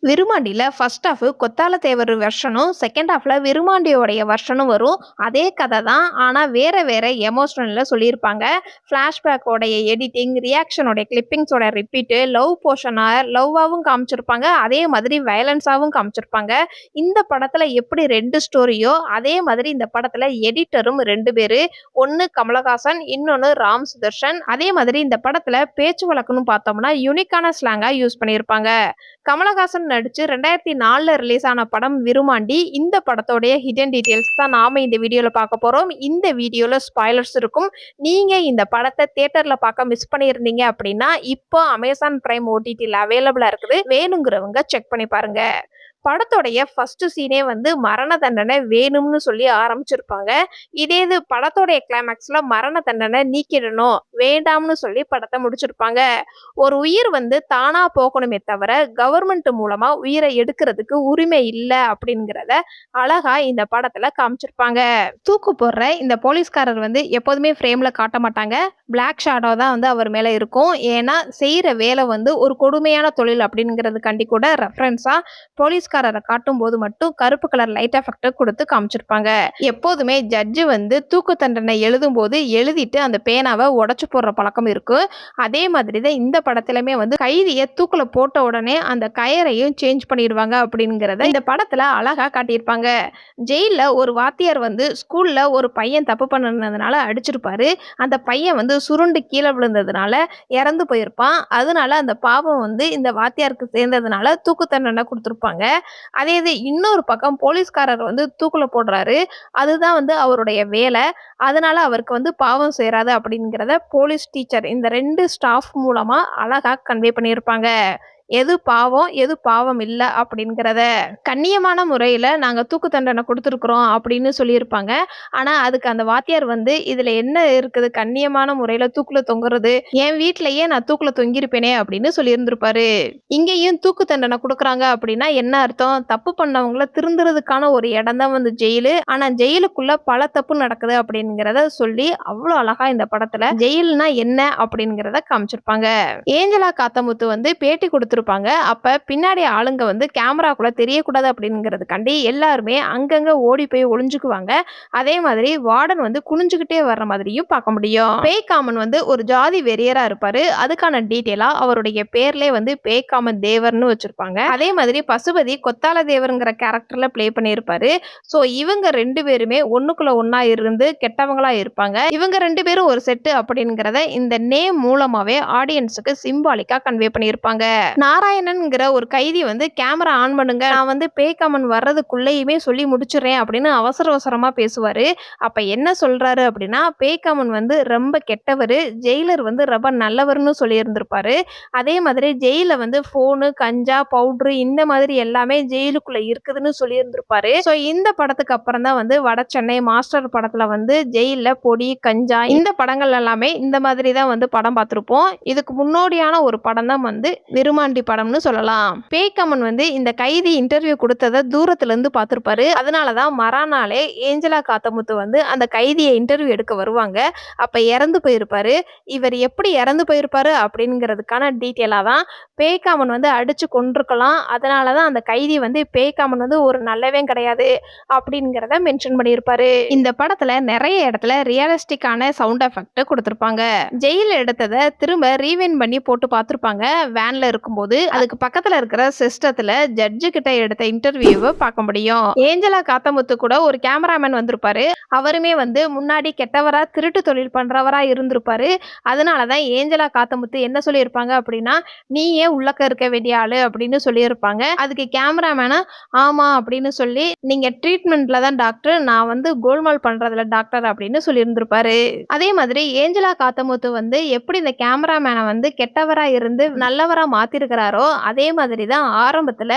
விருமாண்டியில first half கொத்தால தேவர் வெர்ஷனும், second ஹாஃப்ல விருமாண்டியோடைய வெர்ஷனும் வரும். அதே கதை தான். ஆனா வேற வேற எமோஷனல்ல சொல்லியிருப்பாங்க. ஃபிளாஷ்பேக் ஓடைய எடிட்டிங், ரியாக்ஷனோட கிளிப்பிங்ஸோட ரிப்பீட்டு, லவ் போர்ஷன லவ்வாவும் காமிச்சிருப்பாங்க. அதே மாதிரி வயலன்ஸாவும் காமிச்சிருப்பாங்க. இந்த படத்துல எப்படி 2 ஸ்டோரியோ, அதே மாதிரி இந்த படத்துல எடிட்டரும் 2 பேரு. ஒண்ணு கமலஹாசன், இன்னொன்னு ராம் சுதர்ஷன். அதே மாதிரி இந்த படத்துல பேச்சு வழக்குன்னு பார்த்தோம்னா, யூனிக்கான ஸ்லாங்கா யூஸ் பண்ணியிருப்பாங்க. கமலஹாசன் நடிச்சு 2004ல ரிலீஸ் ஆன படம் விருமாண்டி. இந்த படத்தோடைய ஹிடன் டீடைல்ஸ் தான் நாம இந்த வீடியோல பார்க்க போறோம். இந்த வீடியோல ஸ்பாய்லர்ஸ் இருக்கும். நீங்க இந்த படத்த தியேட்டர்ல பார்க்க மிஸ் பண்ணியிருந்தீங்க அப்படின்னா, இப்போ அமேசான் பிரைம் ஓடிடில அவைலபிளா இருக்குது. வேணுங்கிறவங்க செக் பண்ணி பாருங்க. படத்தோடைய ஃபர்ஸ்ட் சீனே வந்து மரண தண்டனை வேணும்னு சொல்லி ஆரம்பிச்சிருப்பாங்க. இதே இது படத்தோடைய கிளைமாக்ஸ்ல மரண தண்டனை நீக்கிடணும், வேண்டாம்னு சொல்லி படத்த முடிச்சிருப்பாங்க. ஒரு உயிர் வந்து தானா போகணுமே தவிர, கவர்மெண்ட் மூலமா உயிரை எடுக்கிறதுக்கு உரிமை இல்ல அப்படிங்கிறத அழகா இந்த படத்துல காமிச்சிருப்பாங்க. தூக்கு போடுற இந்த போலீஸ்காரர் வந்து எப்போதுமே ஃப்ரேம்ல காட்ட மாட்டாங்க. பிளாக் ஷேடோ தான் வந்து அவர் மேல இருக்கும். ஏன்னா செய்யற வேலை வந்து ஒரு கொடுமையான தொழில் அப்படிங்கிறதுக்காண்டி கூட ரெஃபரன்ஸா போலீஸ்காரரை காட்டும்போது மட்டும் கருப்பு கலர் லைட் எஃபெக்ட் கொடுத்து காமிச்சிருப்பாங்க. எப்போதுமே ஜட்ஜு வந்து தூக்கு தண்டனை எழுதும்போது எழுதிட்டு அந்த பேனாவை உடைச்சு போடுற பழக்கம் இருக்கு. அதே மாதிரி தான் இந்த படத்திலுமே வந்து கைதியை தூக்குல போட்ட உடனே அந்த கயரையும் சேஞ்ச் பண்ணிடுவாங்க அப்படிங்கிறத இந்த படத்துல அழகா காட்டியிருப்பாங்க. ஜெயில ஒரு வாத்தியார் வந்து ஸ்கூல்ல ஒரு பையன் தப்பு பண்ணதுனால அடிச்சிருப்பாரு. அந்த பையன் வந்து சுருண்டு கீழே விழுந்ததுனால இறந்து போயிருப்பான். அதனால அந்த பாவம் வந்து இந்த வாத்தியாருக்கு சேர்ந்ததுனால தூக்கு தண்டனை கொடுத்துருப்பாங்க. அதே இது இன்னொரு பக்கம் போலீஸ்காரர் வந்து தூக்குல போடுறாரு. அதுதான் வந்து அவருடைய வேலை. அதனால அவருக்கு வந்து பாவம் சேராது அப்படிங்கிறத போலீஸ் டீச்சர் இந்த 2 ஸ்டாஃப் மூலமா அழகா கன்வே பண்ணியிருப்பாங்க. எது பாவம், எது பாவம் இல்ல அப்படிங்கிறத. கண்ணியமான முறையில நாங்க தூக்கு தண்டனை குடுத்துருக்குறோம் அப்படின்னு சொல்லியிருப்பாங்க. ஆனா, அதுக்கு அந்த வாத்தியார் வந்து, "இதுல என்ன இருக்குது கண்ணியமான முறையில தூக்குல தொங்குறது? என் வீட்லயே நான் தூக்குல தொங்கியிருப்பேனே" அப்படின்னு சொல்லியிருந்திருப்பாரு. இங்கேயும் தூக்கு தண்டனை குடுக்குறாங்க அப்படின்னா என்ன அர்த்தம்? தப்பு பண்ணவங்கள திருந்துறதுக்கான ஒரு இடம் தான் வந்து ஜெயிலு. ஆனா, ஜெயிலுக்குள்ள பல தப்பு நடக்குது அப்படிங்கிறத சொல்லி, அவ்வளோ அழகா இந்த படத்துல ஜெயில்னா என்ன அப்படிங்கிறத காமிச்சிருப்பாங்க. ஏஞ்சலா காத்தமுத்து வந்து பேட்டி குடுத்திருப்பாங்க. அப்ப பின்னாடி ஆளுங்க வந்து கேமராக்குள்ள தெரியக்கூடாது அப்படிங்கிறதுக்காண்டி எல்லாருமே அங்கங்க ஓடி போய் ஒளிஞ்சுக்குவாங்க. அதே மாதிரி வார்டன் வந்து குனிஞ்சுக்கிட்டே வர்ற மாதிரியும் பார்க்க முடியும். பேய்காமன் வந்து ஒரு ஜாதி வெறியரா இருப்பாரு. அதுக்கான டீட்டெயிலா அவருடைய பேர்லயே வந்து பேய்காமன் தேவர்னு வச்சிருப்பாங்க. அதே மாதிரி பசுபதி கொத்தால தேவர்ங்கிற கேரக்டர்ல ப்ளே பண்ணியிருப்பாரு. ஸோ இவங்க 2 பேருமே ஒண்ணுக்குள்ள ஒண்ணா இருந்து கெட்டவங்களா இருப்பாங்க. இவங்க 2 பேரும் ஒரு செட்டு அப்படிங்கிறத இந்த நேம் மூலமாவே ஆடியன்ஸுக்கு சிம்பாலிக்கா கன்வே பண்ணியிருப்பாங்க. நாராயணன்ங்கிற ஒரு கைதி வந்து கேமரா ஆன் பண்ணுங்க, நான் வந்து பேய்காமன் வர்றதுக்குள்ளேயுமே சொல்லி முடிச்சிடுறேன் அப்படின்னு அவசர அவசரமா பேசுவாரு. அப்ப என்ன சொல்றாரு அப்படின்னா, பேய்காமன் வந்து ரொம்ப கெட்டவரு, ஜெயிலர் வந்து ரொம்ப நல்லவர்னு சொல்லியிருந்திருப்பாரு. அதே மாதிரி ஜெயில வந்து ஃபோனு, கஞ்சா, பவுடரு இந்த மாதிரி எல்லாமே ஜெயிலுக்குள்ள இருக்குதுன்னு சொல்லியிருந்திருப்பாரு. ஸோ இந்த படத்துக்கு அப்புறம் தான் வந்து வட சென்னை மாஸ்டர் படத்துல வந்து ஜெயில்ல பொடி, கஞ்சா இந்த படங்கள் எல்லாமே இந்த மாதிரி தான் வந்து படம் பார்த்திருப்போம். இதுக்கு முன்னோடியான ஒரு படம் தான் வந்து விருமாண்டி படம்னு சொல்லலாம். பேய்கமன் வந்து இந்த கைதி இன்டர்வியூ கொடுத்ததை தூரத்துல இருந்து பார்த்திருப்பாரு. அதனாலதான் மறாநாளே ஏஞ்சலா காத்தமுத்து வந்து அந்த கைதியை இன்டர்வியூ எடுக்க வருவாங்க. அப்ப இறந்து போயிருப்பாரு. இவர் எப்படி இறந்து போயிருப்பாரு அப்படிங்கிறதுக்கான டீட்டெயிலா தான் பேய்காமன் வந்து அடிச்சு கொண்டிருக்கலாம். அதனாலதான் அந்த கைதி வந்து பேய்காமன் வந்து ஒரு நல்லவே கிடையாது அப்படிங்கிறத மென்ஷன் பண்ணியிருப்பாரு. இந்த படத்துல நிறைய இடத்துல ரியலிஸ்டிக்கான சவுண்ட் எஃபெக்ட் கொடுத்திருப்பாங்க. ஜெயில எடுத்ததை திரும்ப ரீவைண்ட் பண்ணி போட்டு பார்த்திருப்பாங்க வேன்ல இருக்கும்போது. அதுக்கு பக்கத்துல இருக்கிற சிஸ்டத்துல ஜட்ஜு கிட்ட எடுத்த இன்டர்வியூவை பார்க்க முடியும். ஏஞ்சலா காத்தமுத்து கூட ஒரு கேமராமேன் வந்திருப்பாரு. அவருமே வந்து முன்னாடி கெட்டவரா திருட்டு தொழில் பண்றவரா இருந்திருப்பாரு. அதனாலதான் ஏஞ்சலா காத்தமுத்து என்ன சொல்லியிருப்பாங்க அப்படின்னா, நீ ஏன் உள்ளக்க இருக்க வேண்டிய ஆளு அப்படின்னு சொல்லியிருப்பாங்க. அதுக்கு கேமராமேனா ஆமா அப்படின்னு சொல்லி, நீங்க ட்ரீட்மெண்ட்ல தான் டாக்டர், நான் வந்து கோல்மால் பண்றதுல டாக்டர் அப்படின்னு சொல்லியிருந்திருப்பாரு. அதே மாதிரி ஏஞ்சலா காத்தமுத்து வந்து எப்படி இந்த கேமராமேனை வந்து கெட்டவரா இருந்து நல்லவரா மாத்திருக்கிறாரோ அதே மாதிரி தான் ஆரம்பத்துல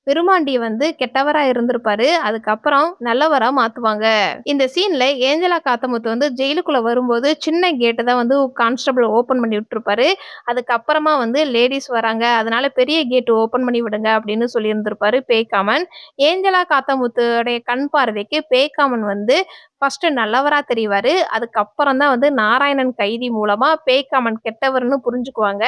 விருமாண்டி வந்து கெட்டவரா இருந்திருப்பாரு. அதுக்கப்புறம் நல்லவரா மாத்துவாங்க. இந்த சீன்ல ஏஞ்சலா காத்தமுத்து வந்து ஜெயிலுக்குள்ள வரும்போது சின்ன கேட்ட தான் வந்து கான்ஸ்டபிள் ஓப்பன் பண்ணி விட்டுருப்பாரு. அதுக்கப்புறமா வந்து லேடீஸ் வராங்க. அதனால பெரிய கேட் ஓப்பன் பண்ணி விடுங்க அப்படின்னு சொல்லியிருந்திருப்பாரு பேய்க்காமன். ஏஞ்சலா காத்தமுத்துடைய கண் பார்வைக்கு பேய்க்காமன் வந்து ஃபர்ஸ்ட்டு நல்லவரா தெரிவாரு. அதுக்கப்புறம் தான் வந்து நாராயணன் கைதி மூலமா பேய்க்காமன் கெட்டவர்ன்னு புரிஞ்சுக்குவாங்க.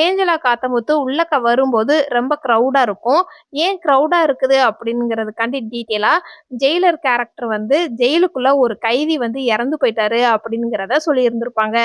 ஏஞ்சலா காத்தமுத்து உள்ளக்க வரும்போது ரொம்ப கிரவுடா இருக்கும். ஏன் கிரவுடா இருக்குது அப்படிங்கிறதுக்காண்டி டீட்டெயிலா ஜெயிலர் கேரக்டர் வந்து ஜெயிலுக்குள்ள ஒரு கைதி வந்து இறந்து போயிட்டாரு அப்படிங்கிறத சொல்லியிருந்திருப்பாங்க.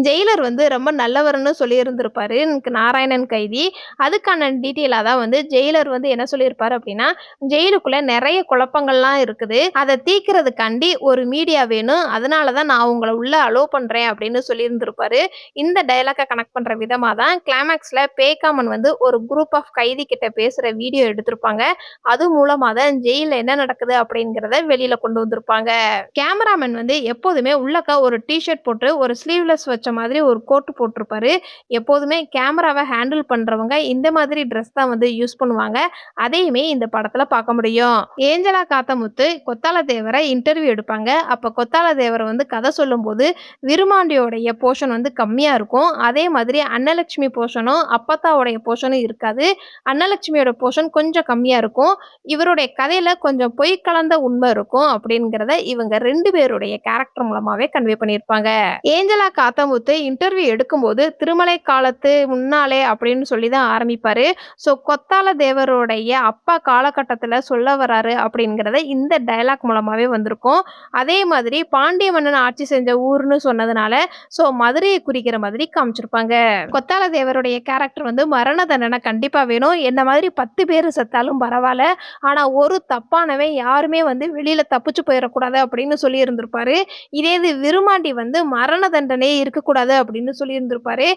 ஜெயிலர் வந்து ரொம்ப நல்லவர்ன்னு சொல்லியிருந்திருப்பாரு எனக்கு நாராயணன் கைதி. அதுக்கான டீட்டெயிலா தான் வந்து ஜெயிலர் வந்து என்ன சொல்லியிருப்பாரு அப்படின்னா, ஜெயிலுக்குள்ள நெறைய குழப்பங்கள்லாம் இருக்குது. அத தீர்க்கிறதுக்காண்டி ஒரு மீடியா வேணும். அதனால தான் நான் உங்கள உள்ள அலோவ் பண்றேன் அப்படின்னு சொல்லியிருந்திருப்பாரு. இந்த டயலாக்க கனெக்ட் பண்ற விதமா தான் கிளைமாக்ஸ்ல பேய்க்காமன் வந்து ஒரு குரூப் ஆஃப் கைதி கிட்ட பேசுற வீடியோ எடுத்திருப்பாங்க. அது மூலமா தான் ஜெயில்ல என்ன நடக்குது அப்படிங்கிறத வெளியில கொண்டு வந்திருப்பாங்க. கேமராமேன் வந்து எப்போதுமே உள்ளக்க ஒரு டீ ஷர்ட் போட்டு ஒரு ஸ்லீவ்லெஸ் வச்ச மாதிரி ஒரு கோட் போட்டிருப்பாரு. எப்போதுமே கேமராவ ஹேண்டில் பண்றவங்க இந்த மாதிரி ட்ரெஸ் தான் வந்து யூஸ் பண்ணுவாங்க. அதையுமே இந்த படத்துல பார்க்க முடியும். ஏஞ்சலா காத்தமுத்து கொத்தால தேவர இன்டர்வியூ எடுப்பாங்க. அப்ப கொத்தால தேவர் வந்து கதை சொல்லும்போது விருமாண்டியோடைய போர்ஷன் வந்து கம்மியா இருக்கும். அதே மாதிரி அன்னலட்சுமி போர்ஷனும் அப்பத்தாவுடைய போர்ஷனும் இருக்காது. அன்னலட்சுமியோட போர்ஷன் கொஞ்சம் கம்மியா இருக்கும். இவருடைய கதையில கொஞ்சம் பொய் கலந்த உண்மை இருக்கும் அப்படிங்கிறத இவங்க 2 பேருடைய கேரக்டர் மூலமாவே கன்வே பண்ணியிருப்பாங்க. ஏஞ்சலா காத்தமுத்து இன்டர்வியூ எடுக்கும்போது திருமலை காலத்து முன்னாலே அப்படின்னு சொல்லி தான் ஆரம்பிப்பாரு. ஸோ கொத்தால தேவருடைய அப்பா காலகட்டத்துல சொல்ல வராரு அப்படிங்கிறத இந்த டயலாக் மூலமாவே வந்திருக்கும். அதே மாதிரி பாண்டிய மன்னன் ஆட்சி செஞ்ச ஊர்ன்னு சொன்னதுனால ஸோ மதுரையை குறிக்கிற மாதிரி காமிச்சிருப்பாங்க. கொத்தால தேவருடைய கேரக்டர் வந்து மரண தண்டனை கண்டிப்பா வேணும். என்ன மாதிரி 10 பேர் செத்தாலும் பரவாயில்ல. ஆனா ஒரு தப்பானவன் யாருமே வந்து வெளியில தப்பிச்சு போயிடக்கூடாது அப்படின்னு சொல்லி இருந்திருப்பாரு. இதே இது விருமாண்டி வந்து மரண தண்டனையே இருக்கக்கூடாது அப்படின்னு சொல்லி இருந்திருப்பாரு.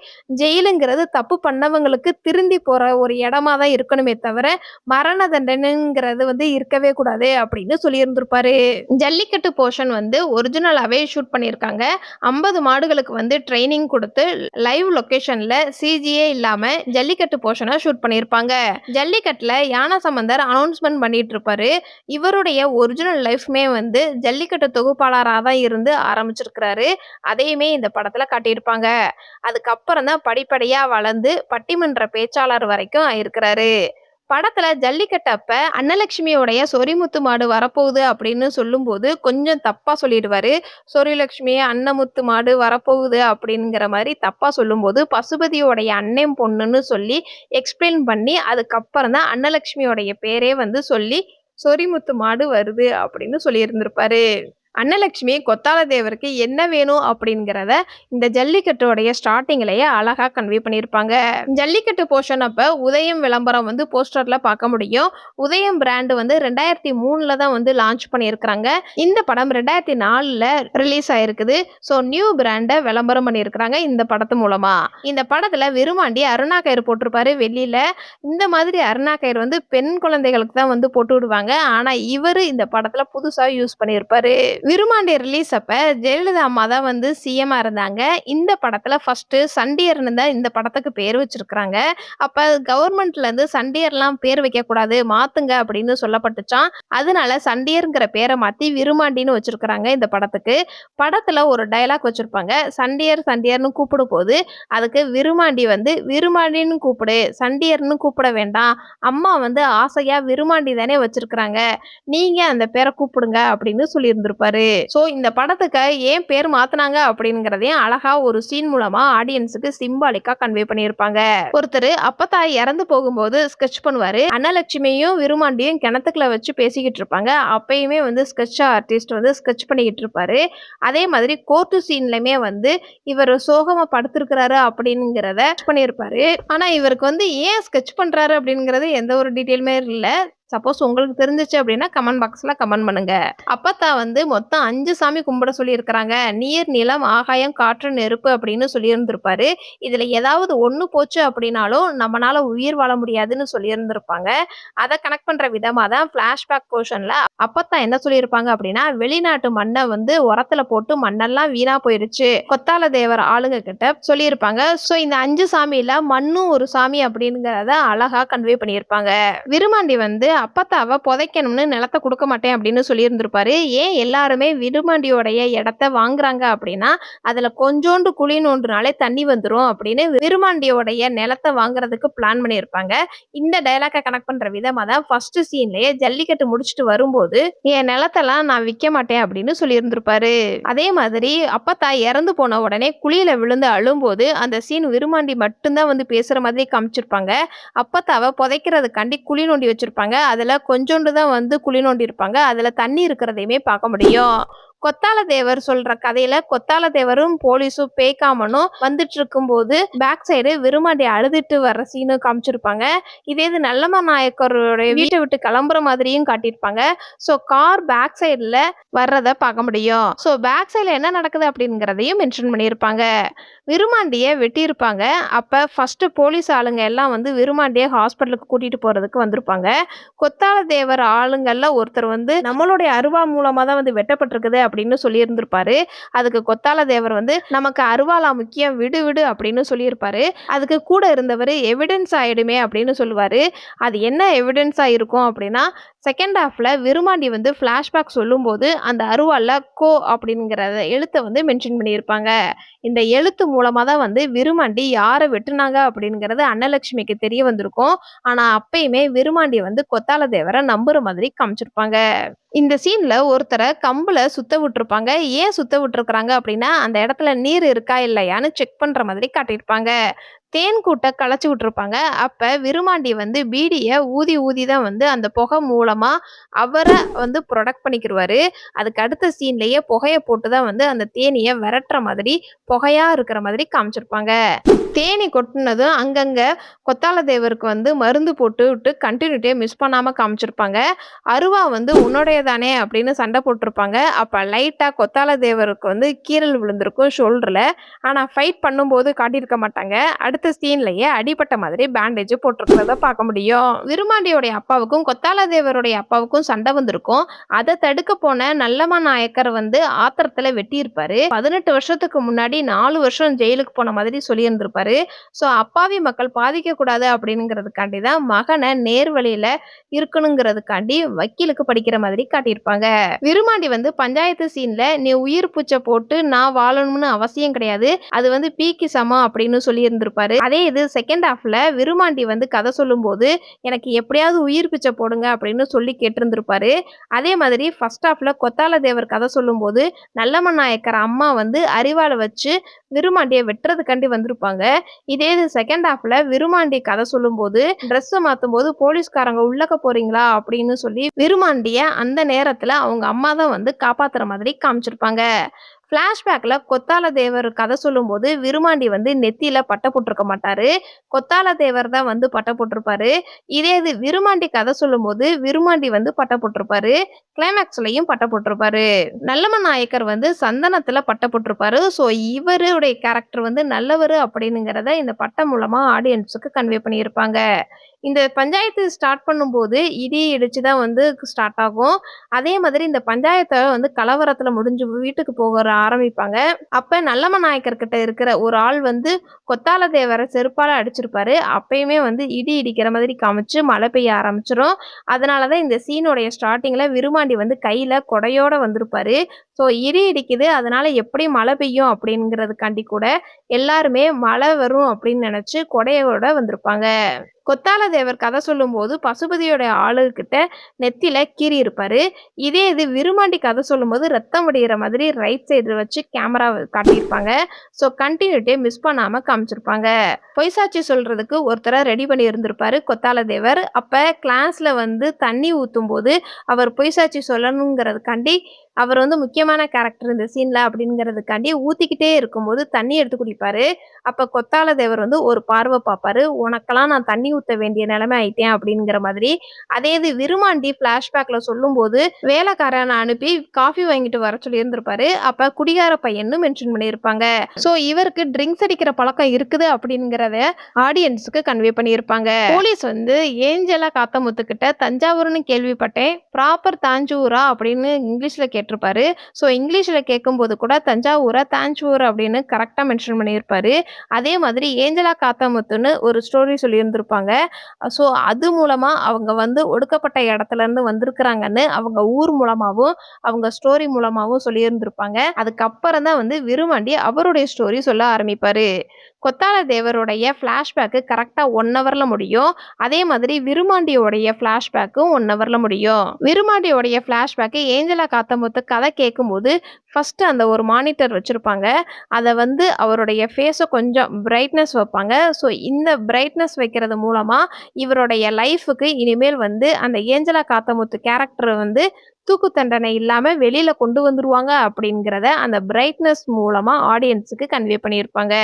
ஜெயிலுங்கிறது தப்பு பண்ணவங்களுக்கு திருந்தி போற ஒரு இடமா தான் இருக்கணுமே தவிர மரண தண்டனைங்கிறது வந்து இருக்கவே கூடாது அப்படின்னு சொல்லி இருந்திருப்பாரு. ஜல்லிக்கட்டு போர்ஷன் வந்து ஒரிஜினலாவே ஷூட் பண்ணியிருக்காங்க. 50 மாடுகளுக்கு வந்து ட்ரெய்னிங் கொடுத்து லைவ் லொகேஷன்ல சிஜியே இல்லாம ஜல்லிக்கட்டு போர்ஷனை ஷூட் பண்ணியிருப்பாங்க. ஜல்லிக்கட்டுல ஞானசம்பந்தர் அனௌன்ஸ்மெண்ட் பண்ணிட்டு இருப்பாரு. இவருடைய ஒரிஜினல் லைஃப்மே வந்து ஜல்லிக்கட்டு தொகுப்பாளரா தான் இருந்து ஆரம்பிச்சிருக்கிறாரு. அதையுமே இந்த படத்துல காட்டியிருப்பாங்க. அதுக்கப்புறம் தான் படிப்படியா வளர்ந்து பட்டிமன்ற பேச்சாளர் வரைக்கும் ஆயிருக்கிறாரு. படத்துல ஜல்லிக்கட்டு அப்ப அன்னலட்சுமியோடைய சொரிமுத்து மாடு வரப்போகுது அப்படின்னு சொல்லும்போது கொஞ்சம் தப்பா சொல்லிடுவாரு. சொரிலட்சுமி அன்னமுத்து மாடு வரப்போகுது அப்படிங்கிற மாதிரி தப்பா சொல்லும்போது பசுபதியோடைய அண்ணன் பொண்ணுன்னு சொல்லி எக்ஸ்பிளைன் பண்ணி அதுக்கப்புறம் தான் அன்னலட்சுமியோடைய பேரே வந்து சொல்லி சொரிமுத்து மாடு வருது அப்படின்னு சொல்லியிருந்திருப்பாரு. அன்னலட்சுமி கொத்தால தேவருக்கு என்ன வேணும் அப்படிங்கிறத இந்த ஜல்லிக்கட்டோடைய ஸ்டார்ட்டிங்லயே அழகா கன்வே பண்ணியிருப்பாங்க. ஜல்லிக்கட்டு போர்ஷன் அப்ப உதயம் விளம்பரம் வந்து போஸ்டர்ல பார்க்க முடியும். உதயம் பிராண்ட் வந்து 2003ல தான் வந்து லான்ச் பண்ணியிருக்கிறாங்க. இந்த படம் 2004ல ரிலீஸ் ஆயிருக்குது. ஸோ நியூ பிராண்டை விளம்பரம் பண்ணியிருக்கிறாங்க இந்த படத்து மூலமா. இந்த படத்துல விருமாண்டி அருணா கயிறு போட்டிருப்பாரு வெளியில. இந்த மாதிரி அருணா கயிறு வந்து பெண் குழந்தைகளுக்கு தான் வந்து போட்டு விடுவாங்க. ஆனா இவரு இந்த படத்துல புதுசா யூஸ் பண்ணியிருப்பாரு. விருமாண்டி ரிலீஸ் அப்ப ஜெயலலிதா அம்மா தான் வந்து சிஎம்மா இருந்தாங்க. இந்த படத்துல ஃபர்ஸ்ட் சண்டியர்னு தான் இந்த படத்துக்கு பேர் வச்சிருக்காங்க. அப்ப கவர்மெண்ட்ல இருந்து சண்டியர்லாம் பேர் வைக்க கூடாது மாத்துங்க அப்படின்னு சொல்லப்பட்டுச்சாம். அதனால சண்டியர்ங்கிற பேரை மாத்தி விருமாண்டின்னு வச்சிருக்காங்க இந்த படத்துக்கு. படத்துல ஒரு டயலாக் வச்சிருப்பாங்க. சண்டியர் சண்டியர்னு கூப்பிடும் போது அதுக்கு விருமாண்டி வந்து விருமாண்டின்னு கூப்பிடு சண்டியர்னு கூப்பிட வேண்டாம். அம்மா வந்து ஆசையா விருமாண்டி தானே வச்சிருக்காங்க. நீங்க அந்த பேரை கூப்பிடுங்க அப்படின்னு சொல்லியிருந்திருப்பாரு. சோ இந்த படத்துக்கு ஏன் பேர் மாத்துனாங்க அப்படிங்கறதையும் அழகா ஒரு சீன் மூலமா ஆடியன்ஸுக்கு சிம்பாலிக்கா கன்வே பண்ணியிருப்பாங்க. ஒருத்தர் அப்பத்தாய் இறந்து போகும்போது ஸ்கெட்ச் பண்ணுவாரு. அன்னலட்சுமியும் விருமாண்டியும் கிணத்துக்குள்ள வச்சு பேசிக்கிட்டு இருப்பாங்க. அப்பயுமே வந்து ஸ்கெட்ச் ஆர்டிஸ்ட் வந்து ஸ்கெட்ச் பண்ணிக்கிட்டு இருப்பாரு. அதே மாதிரி கோர்ட்டு சீன்லயுமே வந்து இவர் சோகமா படுத்திருக்கிறாரு அப்படிங்கிறத பண்ணியிருப்பாரு. ஆனா இவருக்கு வந்து ஏன் ஸ்கெட்ச் பண்றாரு அப்படிங்கிறது எந்த ஒரு டீட்டெயிலுமே இல்ல. சப்போஸ் உங்களுக்கு தெரிஞ்சுச்சு அப்படின்னா கமெண்ட் பாக்ஸ்ல கமெண்ட் பண்ணுங்க. அப்பத்தா வந்து மொத்தம் 5 சாமி கும்பிட சொல்லியிருக்கிறாங்க. நீர், நிலம், ஆகாயம், காற்று, நெருப்பு அப்படின்னு சொல்லியிருந்திருப்பாரு. இதுல ஏதாவது ஒண்ணு போச்சு அப்படின்னாலும் நம்மனால உயிர் வாழ முடியாதுன்னு சொல்லியிருந்திருப்பாங்க. அத கனெக்ட் பண்ற விதமா தான் ஃபிளாஷ்பேக் போர்ஷன்ல அப்பத்தா என்ன சொல்லியிருப்பாங்க அப்படின்னா, வெளிநாட்டு மண்ண வந்து உரத்துல போட்டு மண்ணெல்லாம் வீணா போயிருச்சு. கொத்தால தேவர் ஆளுங்க கிட்ட சொல்லியிருப்பாங்க. ஸோ இந்த 5 சாமியில மண்ணும் ஒரு சாமி அப்படிங்கிறத அழகா கன்வே பண்ணியிருப்பாங்க. விருமாண்டி வந்து அப்பத்தாவ புதைக்கணும்னு நிலத்த குடுக்க மாட்டேன் அப்படின்னு சொல்லியிருந்திருப்பாரு. ஏன் எல்லாருமே விருமாண்டியோடைய இடத்த வாங்குறாங்க அப்படின்னா, அதுல கொஞ்சோண்டு குழி நோண்டுனாலே தண்ணி வந்துரும் அப்படின்னு விருமாண்டியோடைய நிலத்த வாங்குறதுக்கு பிளான் பண்ணியிருப்பாங்க. இந்த டயலாக்க கனெக்ட் பண்ற விதமா தான் ஃபர்ஸ்ட் சீன்லயே ஜல்லிக்கட்டு முடிச்சுட்டு வரும்போது, என் நிலத்தெல்லாம் நான் விக்க மாட்டேன் அப்படின்னு சொல்லியிருந்திருப்பாரு. அதே மாதிரி அப்பத்தா இறந்து போன உடனே குழியில விழுந்து அழும்போது, அந்த சீன் விருமாண்டி மட்டும் தான் வந்து பேசுற மாதிரி காமிச்சிருப்பாங்க. அப்பத்தாவ புதைக்கிறதுக்காண்டி குழி நோண்டி வச்சிருப்பாங்க. அதுல கொஞ்சோண்டு தான் வந்து குழி நோண்டி இருப்பாங்க. அதுல தண்ணி இருக்கிறதையுமே பார்க்க முடியும். கொத்தால தேவர் சொல்ற கதையில கொத்தால தேவரும் போலீஸும் பேய்க்காமனும் வந்துட்டு இருக்கும்போது பேக் சைடு விருமாண்டி அழுதுட்டு வர்ற சீனு காமிச்சிருப்பாங்க. இதே இது நல்லம நாயக்கருடைய வீட்டை விட்டு கிளம்புற மாதிரியும் காட்டியிருப்பாங்க. ஸோ கார் பேக் சைடுல வர்றத பார்க்க முடியும். ஸோ பேக் சைடுல என்ன நடக்குது அப்படிங்கிறதையும் மென்ஷன் பண்ணியிருப்பாங்க. விருமாண்டிய வெட்டியிருப்பாங்க. அப்ப ஃபர்ஸ்ட் போலீஸ் ஆளுங்க எல்லாம் வந்து விருமாண்டிய ஹாஸ்பிட்டலுக்கு கூட்டிட்டு போறதுக்கு வந்திருப்பாங்க. கொத்தால தேவர் ஆளுங்கள்ல ஒருத்தர் வந்து நம்மளுடைய அருவா மூலமா தான் வந்து வெட்டப்பட்டிருக்குது அப்படின்னு சொல்லியிருந்திருப்பாரு. அதுக்கு கொத்தால தேவர் வந்து நமக்கு அருவாளா முக்கியம் விடு விடு அப்படின்னு சொல்லியிருப்பாரு. அதுக்கு கூட இருந்தவர் எவிடன்ஸ் ஆயிடுமே அப்படின்னு சொல்லுவாரு. அது என்ன எவிடன்ஸா இருக்கும் அப்படின்னா, செகண்ட் ஹாஃப்ல விருமாண்டி வந்து ஃபிளாஷ்பேக் சொல்லும்போது அந்த அருவாள்ல கோ அப்படிங்கிற எழுத்த வந்து மென்ஷன் பண்ணியிருப்பாங்க. இந்த எழுத்து மூலமா தான் வந்து விருமாண்டி யார வெட்டுனாங்க அப்படிங்கிறது அன்னலட்சுமிக்கு தெரிய வந்திருக்கும். ஆனா அப்பயுமே விருமாண்டி வந்து கொத்தால தேவர நம்புற மாதிரி காமிச்சிருப்பாங்க. இந்த சீன்ல ஒருத்தர கம்புல சுத்த விட்டுருப்பாங்க. ஏன் சுத்த விட்டுருக்காங்க அப்படின்னா, அந்த இடத்துல நீர் இருக்கா இல்லையான்னு செக் பண்ற மாதிரி காட்டியிருப்பாங்க. தேன் கூட்ட கலச்சு விட்டுருப்பாங்க. அப்ப விருமாண்டி வந்து பீடிய ஊதி ஊதி தான் வந்து அந்த புகை மூலமா அவர வந்து புரொடெக்ட் பண்ணிக்கிருவாரு. அதுக்கு அடுத்த சீன்லயே புகைய போட்டு தான் வந்து அந்த தேனீய விரட்டுற மாதிரி, புகையா இருக்கிற மாதிரி காமிச்சிருப்பாங்க. தேனீ கொட்டுனதும் அங்கங்க கொத்தால தேவருக்கு வந்து மருந்து போட்டு விட்டு கன்டினியூட்டியா மிஸ் பண்ணாம காமிச்சிருப்பாங்க. அருவா வந்து உன்னுடைய தானே அப்படின்னு சண்டை போட்டிருப்பாங்க. அப்ப லைட்டா கொத்தால தேவருக்கு வந்து கீறல் விழுந்திருக்கும் ஷோல்டர்ல. ஆனா ஃபைட் பண்ணும்போது காட்டியிருக்க மாட்டாங்க. அடுத்த சீன்லயே அடிபட்ட மாதிரி பேண்டேஜ் போட்டிருக்கிறத பார்க்க முடியும். விருமாண்டியோடைய அப்பாவுக்கும் கொத்தால தேவருடைய அப்பாவுக்கும் சண்டை வந்திருக்கும். அதை தடுக்க போன நல்லம்மா நாயக்கர் வந்து ஆத்திரத்துல வெட்டியிருப்பாரு. 18 வருஷத்துக்கு முன்னாடி 4 வருஷம் ஜெயிலுக்கு போன மாதிரி சொல்லியிருந்திருப்பாரு. ஸோ அப்பாவி மக்கள் பாதிக்கக்கூடாது அப்படிங்கிறதுக்காண்டி தான் மகனை நேர்வழியில இருக்கணுங்கிறதுக்காண்டி வக்கீலுக்கு படிக்கிற மாதிரி காட்டியிருப்பாங்க. விருமாண்டி வந்து பஞ்சாயத்து சீன்ல நீ உயிர் பூச்சை போட்டு நான் வாழணும்னு அவசியம் கிடையாது, அது வந்து பீக்கு சமம் அப்படின்னு சொல்லி இருந்திருப்பாரு. அதே இது செகண்ட் ஹாஃப்ல விருமாண்டி வந்து கதை சொல்லும்போது எனக்கு எப்படியாவது உயிர் பிச்சை போடுங்க அப்படின்னு சொல்லி கேட்டிருந்திருப்பாரு. அதே மாதிரி ஃபர்ஸ்ட் ஹாஃப்ல கொத்தால தேவர் கதை சொல்லும்போது நல்லம்ம நாயக்கர் அம்மா வந்து அரிவாளை வச்சு விருமாண்டியை வெட்டுறதுக்காண்டி வந்திருப்பாங்க. இதே இது செகண்ட் ஹாஃப்ல விருமாண்டி கதை சொல்லும்போது ட்ரெஸ் மாத்தும் போது போலீஸ்காரங்க உள்ளக்க போறீங்களா அப்படின்னு சொல்லி விருமாண்டிய அந்த நேரத்துல அவங்க அம்மா தான் வந்து காப்பாத்துற மாதிரி காமிச்சிருப்பாங்க. ஃபிளாஷ்பேக்ல கொத்தால தேவர் கதை சொல்லும்போது விருமாண்டி வந்து நெத்தியில பட்டை போட்டிருக்க மாட்டாரு. கொத்தால தேவர் தான் வந்து பட்டை போட்டிருப்பாரு. இதே இது விருமாண்டி கதை சொல்லும்போது விருமாண்டி வந்து பட்டை போட்டிருப்பாரு. கிளைமேக்ஸ்லயும் பட்டை போட்டிருப்பாரு. நல்லம நாயக்கர் வந்து சந்தனத்துல பட்டை போட்டிருப்பாரு. ஸோ இவருடைய கேரக்டர் வந்து நல்லவரு அப்படிங்கிறத இந்த பட்டம் மூலமா ஆடியன்ஸுக்கு கன்வே பண்ணியிருப்பாங்க. இந்த பஞ்சாயத்து ஸ்டார்ட் பண்ணும்போது இடி இடிச்சு தான் வந்து ஸ்டார்ட் ஆகும். அதே மாதிரி இந்த பஞ்சாயத்த வந்து கலவரத்துல முடிஞ்சு வீட்டுக்கு போக ஆரம்பிப்பாங்க. அப்ப நல்லம நாயக்கர் கிட்ட இருக்கிற ஒரு ஆள் வந்து கொத்தால தேவர செருப்பால அடிச்சிருப்பாரு. அப்பயுமே வந்து இடி இடிக்கிற மாதிரி காமிச்சு மழை பெய்ய ஆரம்பிச்சிரும். அதனாலதான் இந்த சீனுடைய ஸ்டார்டிங்ல விருமாண்டி வந்து கையில கொடையோட வந்திருப்பாரு. ஸோ இடி இடிக்குது, அதனால எப்படி மழை பெய்யும் அப்படிங்கிறதுக்காண்டி கூட எல்லாருமே மழை வரும் அப்படின்னு நினைச்சு கொடையோட வந்திருப்பாங்க. கொத்தால தேவர் கதை சொல்லும்போது பசுபதியோட ஆளுகிட்ட நெத்தியில கீறி இருப்பாரு. இதே இது விருமாண்டி கதை சொல்லும்போது ரத்தம் வடிகிற மாதிரி ரைட் சைடு வச்சு கேமரா காட்டியிருப்பாங்க. ஸோ கண்டினியூட்டியை மிஸ் பண்ணாம காமிச்சிருப்பாங்க. பொய்சாட்சி சொல்றதுக்கு ஒருத்தரை ரெடி பண்ணி இருந்திருப்பாரு கொத்தால தேவர். அப்ப கிளாஸ்ல வந்து தண்ணி ஊத்தும் போது அவர் பொய்சாட்சி சொல்லணுங்கிறதுக்காண்டி அவர் வந்து முக்கியமான கேரக்டர் இந்த சீன்ல அப்படிங்கிறதுக்காண்டி ஊத்திக்கிட்டே இருக்கும்போது தண்ணி எடுத்து குடிப்பாரு. அப்ப கொத்தால தேவர் வந்து ஒரு பார்வை பார்ப்பாரு. "உனக்கெல்லாம் நான் தண்ணி ஊத்த வேண்டிய நிலைமை ஆயிட்டேன்" அப்படிங்கிற மாதிரி. அதே இது விருமாண்டி ஃப்ளாஷ்பேக்ல சொல்லும்போது, வேலைக்காரன அனுப்பி காஃபி வாங்கிட்டு வர சொல்லியிருந்திருப்பாரு. அப்ப குடிகார பையன்னு மென்ஷன் பண்ணியிருப்பாங்க. ஸோ இவருக்கு ட்ரிங்க்ஸ் அடிக்கிற பழக்கம் இருக்குது அப்படிங்கிறத ஆடியன்ஸ்க்கு கன்வே பண்ணியிருப்பாங்க. போலீஸ் வந்து ஏஞ்சலா காத்தமுத்துக்கிட்ட தஞ்சாவூர்னு கேள்விப்பட்டேன். ப்ராப்பர் தாஞ்சூரா அப்படின்னு இங்கிலீஷ்ல கேட்டிருப்பாரு. ஸோ இங்கிலீஷ்ல கேட்கும்போது கூட தஞ்சாவூரா தாஞ்சூர் அப்படின்னு கரெக்ட்டா மென்ஷன் பண்ணியிருப்பாரு. அதே மாதிரி ஏஞ்சலா காத்தமுத்துன்னு ஒரு ஸ்டோரி சொல்லியிருந்திருப்பாங்க. ஸோ அது மூலமா அவங்க வந்து ஒடுக்கப்பட்ட இடத்துலருந்து வந்திருக்கிறாங்கன்னு அவங்க ஊர் மூலமாவும், அவங்க ஸ்டோரி மூலமாவும் சொல்லியிருந்திருப்பாங்க. அதுக்கப்புறம் தான் வந்து விருமாண்டி அவருடைய ஸ்டோரி சொல்ல ஆரம்பிப்பாரு. கொத்தால தேவருடைய ஃப்ளாஷ்பேக்கு கரெக்ட்டா 1 ஹவர்ல முடியும். அதே மாதிரி விருமாண்டியோடைய ஃப்ளாஷ்பேக்கும் 1 ஹவர்ல முடியும். விருமாண்டியோடைய ஃப்ளாஷ்பேக்கு ஏஞ்சலா காத்தமுத்து கதை கேட்கும்போது, ஃபர்ஸ்ட்டு அந்த ஒரு மானிட்டர் வச்சிருப்பாங்க. அத வந்து அவருடைய ஃபேஸ கொஞ்சம் பிரைட்னஸ் வைப்பாங்க. ஸோ இந்த பிரைட்னஸ் வைக்கிறது மூலமா இவருடைய லைஃப்‌க்கு இனிமேல் வந்து அந்த ஏஞ்சலா காத்தமுத்து கேரக்டர் வந்து தூக்கு தண்டனை இல்லாம வெளியில கொண்டு வந்துருவாங்க அப்படிங்கிறத அந்த பிரைட்னஸ் மூலமா ஆடியன்ஸ்‌க்கு கன்வே பண்ணியிருப்பாங்க.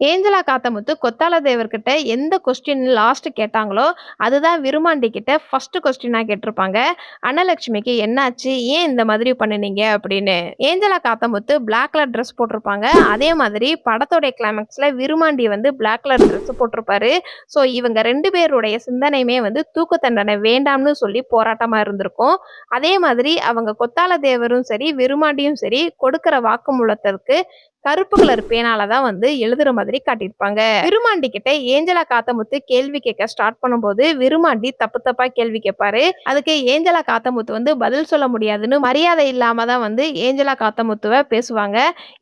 ஏஞ்சலா காத்தமுத்து கொத்தால தேவர்கிட்ட எந்த கொஸ்டின் லாஸ்ட் கேட்டாங்களோ, அதுதான் விருமாண்டி கிட்ட ஃபர்ஸ்ட் கொஸ்டினா கேட்டிருப்பாங்க. அன்னலட்சுமிக்கு என்னாச்சு? ஏன் இந்த மாதிரி பண்ணுனீங்க? அப்படின்னு. Angela Kathamuthu black colour dress போட்டிருப்பாங்க. அதே மாதிரி படத்தோட கிளைமாக்ஸ்ல விருமாண்டி வந்து பிளாக் கலர் ட்ரெஸ் போட்டிருப்பாரு. ஸோ இவங்க 2 பேருடைய சிந்தனையுமே வந்து தூக்கு தண்டனை வேண்டாம்னு சொல்லி போராட்டமா இருந்திருக்கும். அதே மாதிரி அவங்க கொத்தால தேவரும் சரி, விருமாண்டியும் சரி கொடுக்கிற வாக்குமூலத்திற்கு கருப்பு கலர் பேனால தான் வந்து எழுதுற மாதிரி காட்டியிருப்பாங்க. விருமாண்டி கிட்ட ஏஞ்சலா காத்தமுத்து கேள்வி கேட்க ஸ்டார்ட் பண்ணும்போது, விருமாண்டி தப்பு தப்பா கேள்வி கேட்பாரு. அதுக்கு ஏஞ்சலா காத்தமுத்து வந்து பதில் சொல்ல முடியாதுன்னு மரியாதை இல்லாம தான் வந்து ஏஞ்சலா காத்தமுத்துவ பேசுவாங்க.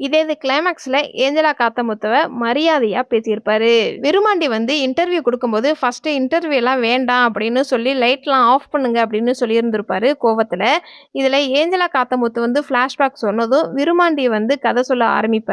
இதே இது கிளைமாக்ஸ்ல ஏஞ்சலா காத்தமுத்துவ மரியாதையா பேசியிருப்பாரு. விருமாண்டி வந்து இன்டர்வியூ குடுக்கும்போது, ஃபர்ஸ்ட் இன்டர்வியூ எல்லாம் வேண்டாம் அப்படின்னு சொல்லி லைட்லாம் ஆஃப் பண்ணுங்க அப்படின்னு சொல்லியிருந்திருப்பாரு கோவத்துல. இதுல ஏஞ்சலா காத்தமுத்து வந்து ஃப்ளாஷ்பேக் சொன்னதும் விருமாண்டி வந்து கதை சொல்ல ஆரம்பிப்பாரு.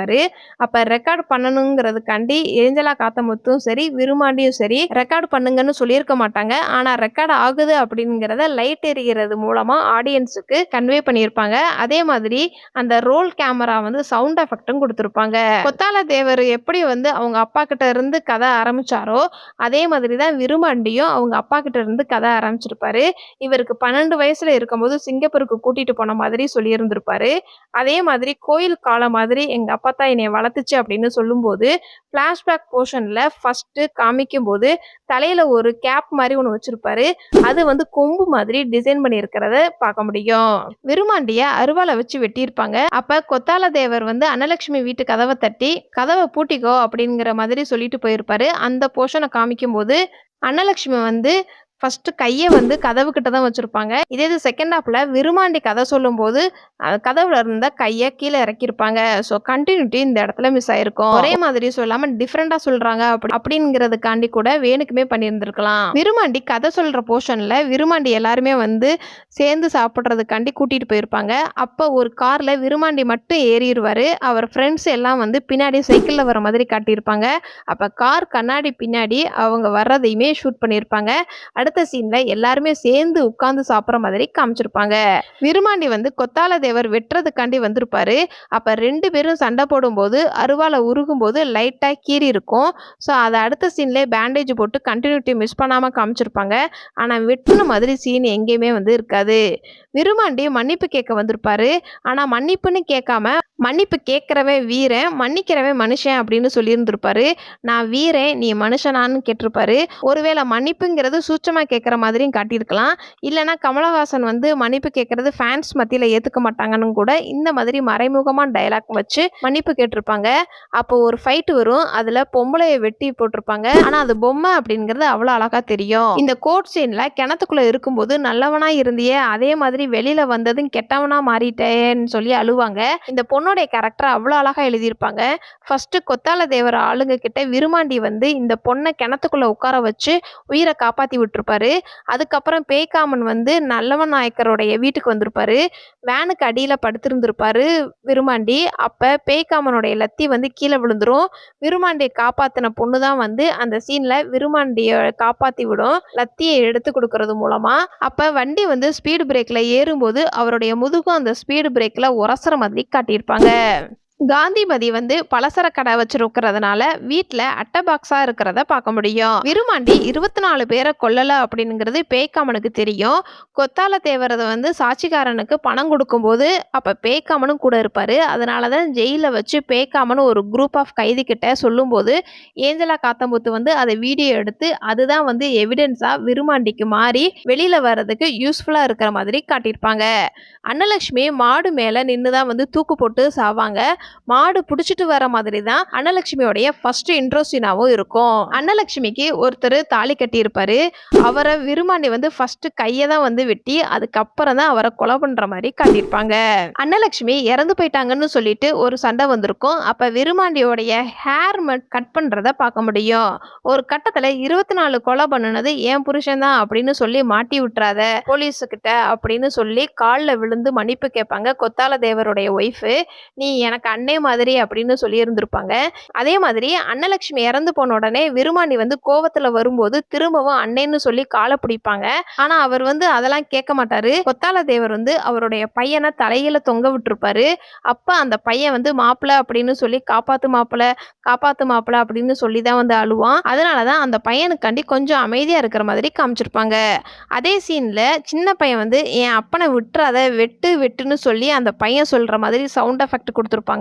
அப்ப ரெக்கார்ட் பண்ணணுங்கிறதுக்காண்டி ஏஞ்சலா காத்தமுத்தும் சரி, விருமாண்டியும் சரி ரெக்கார்ட் பண்ணுங்கன்னு சொல்லியிருக்க மாட்டாங்க. ஆனா ரெக்கார்ட் ஆகுது அப்படிங்கிறத லைட் எரிகிறது மூலமா ஆடியன்ஸுக்கு கன்வே பண்ணியிருப்பாங்க. அதே மாதிரி அந்த ரோல் கேமரா வந்து சவுண்ட் எஃபெக்ட்டும் கொடுத்திருப்பாங்க. கொத்தால தேவர் எப்படி வந்து அவங்க அப்பா கிட்ட இருந்து கதை ஆரம்பிச்சாரோ, அதே மாதிரி தான் விருமாண்டியும் அவங்க அப்பா கிட்ட இருந்து கதை ஆரம்பிச்சிருப்பாரு. இவருக்கு 12 வயசுல இருக்கும்போது சிங்கப்பூருக்கு கூட்டிட்டு போன மாதிரி சொல்லியிருந்திருப்பாரு. அதே மாதிரி கோயில் காலம் மாதிரி எங்க அப்பா தான் என்னைய வளர்த்துச்சு அப்படின்னு சொல்லும்போது, ஃப்ளாஷ்பேக் போர்ஷன்ல ஃபர்ஸ்ட்டு காமிக்கும்போது தலையில ஒரு கேப் மாரி ஒண்ணு வச்சிருப்பாரு. அது வந்து கொம்பு மாதிரி டிசைன் பண்ணியிருக்கிறத பார்க்க முடியும். விருமாண்டிய அருவாள வச்சு வெட்டியிருப்பாங்க. அப்ப கொத்தால தேவர் வந்து அன்னலட்சுமி வீட்டு கதவ தட்டி, "கதவ பூட்டிக்கோ" அப்படிங்கிற மாதிரி சொல்லிட்டு போயிருப்பாரு. அந்த போர்ஷன காமிக்கும்போது, அன்னலட்சுமி வந்து ஃபர்ஸ்ட் கைய வந்து கதவு கிட்ட தான் வச்சிருப்பாங்க. இதே இது செகண்ட் ஹாஃப்ல விருமாண்டி கதை சொல்லும்போது, கதவுல இருந்த கைய கீழ இறக்கியிருப்பாங்க. ஸோ கன்டினியூட்டி இந்த இடத்துல மிஸ் ஆயிருக்கும். ஒரே மாதிரி சொல்லாம டிஃபரெண்டா சொல்றாங்க அப்படிங்கிறதுக்காண்டி கூட வேணுக்குமே பண்ணியிருந்திருக்கலாம். விருமாண்டி கதை சொல்ற போர்ஷன்ல விருமாண்டி எல்லாருமே வந்து சேர்ந்து சாப்பிடுறதுக்காண்டி கூட்டிட்டு போயிருப்பாங்க. அப்ப ஒரு கார்ல விருமாண்டி மட்டும் ஏறிருவாரு. அவர் ஃப்ரெண்ட்ஸ் எல்லாம் வந்து பின்னாடி சைக்கிள்ல வர மாதிரி காட்டியிருப்பாங்க. அப்ப கார் கண்ணாடி பின்னாடி அவங்க வர்றதையுமே ஷூட் பண்ணியிருப்பாங்க. அடுத்த சீன்ல எல்லாருமே சேர்ந்து உட்கார்ந்து சாப்பிடுற மாதிரி காமிச்சிருப்பாங்க. விருமாண்டி வந்து கொத்தால தேவர் வெட்டுறதுக்காண்டி வந்திருப்பாரு. அப்ப 2 பேரும் சண்டை போடும்போது அருவாள உருகும்போது லைட்டா கீறி இருக்கும். ஸோ அத அடுத்த சீன்லயே பேண்டேஜ் போட்டு கன்டினியூட்டி மிஸ் பண்ணாம காமிச்சிருப்பாங்க. ஆனா வெட்டுன மாதிரி சீன் எங்கேயுமே வந்து இருக்காது. விருமாண்டி மன்னிப்பு கேட்க வந்திருப்பாரு. ஆனா மன்னிப்புன்னு கேட்காம, மன்னிப்பு கேட்கிறவன் வீரன், மன்னிக்கிறவன் மனுஷன் அப்படின்னு சொல்லியிருந்திருப்பாரு. நான் வீரன், நீ மனுஷனான்னு கேட்டிருப்பாரு. ஒருவேளை மன்னிப்புங்கிறது சூட்சமா கேட்கிற மாதிரியும் காட்டியிருக்கலாம். இல்லைன்னா கமலஹாசன் வந்து மன்னிப்பு கேட்கறது ஃபேன்ஸ் மத்தியில ஏத்துக்க மாட்டாங்கன்னு கூட இந்த மாதிரி மறைமுகமா டயலாக் வச்சு மன்னிப்பு கேட்டிருப்பாங்க. அப்போ ஒரு ஃபைட் வரும். அதுல பொம்பளைய வெட்டி போட்டிருப்பாங்க. ஆனா அது பொம்மை அப்படிங்கிறது அவ்வளோ அழகா தெரியும். இந்த கோர்ட் சீன்ல கிணத்துக்குள்ள இருக்கும்போது நல்லவனா இருந்தியே, அதே மாதிரி வெளியில வந்ததும் கெட்டவனா மாறிட்டேன்னு சொல்லி அழுவாங்க. இந்த பொண்ணுடைய கேரக்டர் அவ்வளோ அழகா எழுதியிருப்பாங்க. ஃபர்ஸ்ட் கொத்தால தேவர் ஆளுங்க கிட்ட விருமாண்டி வந்து இந்த பொண்ணை கிணத்துக்குள்ள உட்கார வச்சு உயிரை காப்பாத்தி விட்டுருப்பாங்க. போட்டிருப்பாரு. அதுக்கப்புறம் பேய்க்காமன் வந்து நல்லவன் நாயக்கருடைய வீட்டுக்கு வந்திருப்பாரு. வேனுக்கு அடியில படுத்திருந்திருப்பாரு விருமாண்டி. அப்ப பேய்க்காமனுடைய லத்தி வந்து கீழ விழுந்துரும். விருமாண்டிய காப்பாத்துன பொண்ணு தான் வந்து அந்த சீன்ல விருமாண்டிய காப்பாத்தி விடும். லத்திய எடுத்து குடுக்கறது மூலமா. அப்ப வண்டி வந்து ஸ்பீடு பிரேக்ல ஏறும்போது அவருடைய முதுகும் அந்த ஸ்பீடு பிரேக்ல உரசுற மாதிரி காட்டியிருப்பாங்க. காந்திமதி வந்து பலசர கடை வச்சிருக்கிறதுனால வீட்ல அட்டை பாக்ஸா இருக்கிறத பார்க்க முடியும். விருமாண்டி 24 பேரை கொல்லல அப்படிங்கிறது பேய்க்காமனுக்கு தெரியும். கொத்தால தேவரத வந்து சாட்சிக்காரனுக்கு பணம் கொடுக்கும்போது அப்ப பேய்க்காமனும் கூட இருப்பாரு. அதனாலதான் ஜெயில வச்சு பேய்க்காமனு ஒரு குரூப் ஆஃப் கைதி கிட்ட சொல்லும்போது ஏஞ்சலா காத்தமுத்து வந்து அதை வீடியோ எடுத்து அதுதான் வந்து எவிடன்ஸா விருமாண்டிக்கு மாறி வெளியில வர்றதுக்கு யூஸ்ஃபுல்லா இருக்கிற மாதிரி காட்டியிருப்பாங்க. அன்னலட்சுமி மாடு மேல நின்னுதான் வந்து தூக்கு போட்டு சாவாங்க. மாடு புடிச்சிட்டு வர மாதிரி தான் அன்னலட்சுமியோடைய ஃபர்ஸ்ட் இன்ட்ரோ சீனாவும் இருக்கும். அன்னலட்சுமிக்கு ஒருத்தர் தாலி கட்டி இருப்பாரு. அவரை விருமாண்டி வந்து ஃபர்ஸ்ட் கையை தான் வந்து வெட்டி அதுக்கப்புறம் தான் அவரை கொலை பண்ற மாதிரி காட்டியிருப்பாங்க. அன்னலட்சுமி இறந்து போயிட்டாங்கன்னு சொல்லிட்டு ஒரு சண்டை வந்திருக்கும். அப்ப விருமாண்டியோடைய ஹேர் கட் பண்றத பார்க்க முடியும். ஒரு கட்டத்துல 24 கொலை பண்ணுனது என் புருஷன் தான் அப்படின்னு சொல்லி மாட்டி விட்டுறாத போலீஸுக்கிட்ட அப்படின்னு சொல்லி காலில் விழுந்து மன்னிப்பு கேட்பாங்க கொத்தால தேவருடைய ஒய்ஃபு. நீ எனக்கு அண்ணே மாதிரி அப்படின்னு சொல்லி இருந்திருப்பாங்க. அதே மாதிரி அன்னலட்சுமி இறந்து போன உடனே விருமாண்டி வந்து கோவத்துல வரும்போது திரும்பவும் அண்ணேன்னு சொல்லி காலை பிடிப்பாங்க. ஆனா அவர் வந்து அதெல்லாம் கேட்க மாட்டாரு. கொத்தால தேவர் வந்து அவருடைய பையனை தலையில தொங்க விட்டுருப்பாரு. அப்ப அந்த பையன் வந்து மாப்பிள்ள அப்படின்னு சொல்லி காப்பாத்து மாப்பிள்ள அப்படின்னு சொல்லி தான் வந்து அழுவான். அதனாலதான் அந்த பையனுக்காண்டி கொஞ்சம் அமைதியா இருக்கிற மாதிரி காமிச்சிருப்பாங்க. அதே சீன்ல சின்ன பையன் வந்து என் அப்பனை விட்டுறாத வெட்டுன்னு சொல்லி அந்த பையன் சொல்ற மாதிரி சவுண்ட் எஃபெக்ட் கொடுத்துருப்பாங்க.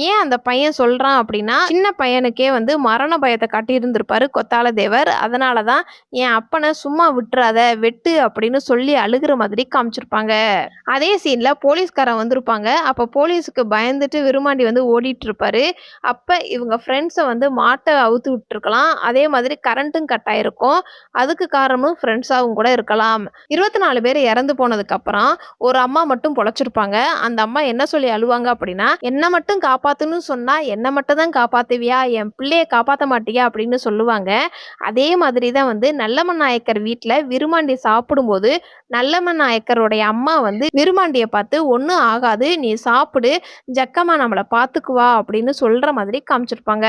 ஏன் அந்த பையன் சொல்றான் அப்படின்னா சின்ன பையனுக்கே வந்து மரண பயத்தை காட்டி இருந்திருப்பாரு கொத்தால தேவர். அதனாலதான் என் அப்பனை சும்மா விட்டுறாத வெட்டு அப்படின்னு சொல்லி அழுகிற மாதிரி காமிச்சிருப்பாங்க. அதே சீன்ல போலீஸ்காரன் வந்திருப்பாங்க. அப்ப போலீஸுக்கு பயந்துட்டு விருமாண்டி வந்து ஓடிட்டு இருப்பாரு. அப்ப இவங்க ஃப்ரெண்ட்ஸை வந்து மாட்டை அவுத்து விட்டுருக்கலாம். அதே மாதிரி கரண்ட்டும் கட் ஆயிருக்கும். அதுக்கு காரணமும் ஃப்ரெண்ட்ஸாகவும் கூட இருக்கலாம். 24 பேர் இறந்து போனதுக்கு அப்புறம் ஒரு அம்மா மட்டும் பொழைச்சிருப்பாங்க. அந்த அம்மா என்ன சொல்லி அழுவாங்க அப்படின்னா என்ன மட்டும் காப்பாத்துன்னு சொன்னா என்ன மட்டும் தான் காப்பாத்துவியா, என் பிள்ளைய காப்பாற்ற மாட்டியா அப்படின்னு சொல்லுவாங்க. அதே மாதிரி தான் வந்து நல்லம்மன் நாயக்கர் வீட்டில் விருமாண்டி சாப்பிடும்போது நல்லம்மன் நாயக்கருடைய அம்மா வந்து விருமாண்டியை பார்த்து ஒன்றும் ஆகாது நீ சாப்பிடு ஜக்கம்மா நம்மளை பார்த்துக்குவா அப்படின்னு சொல்ற மாதிரி காமிச்சிருப்பாங்க.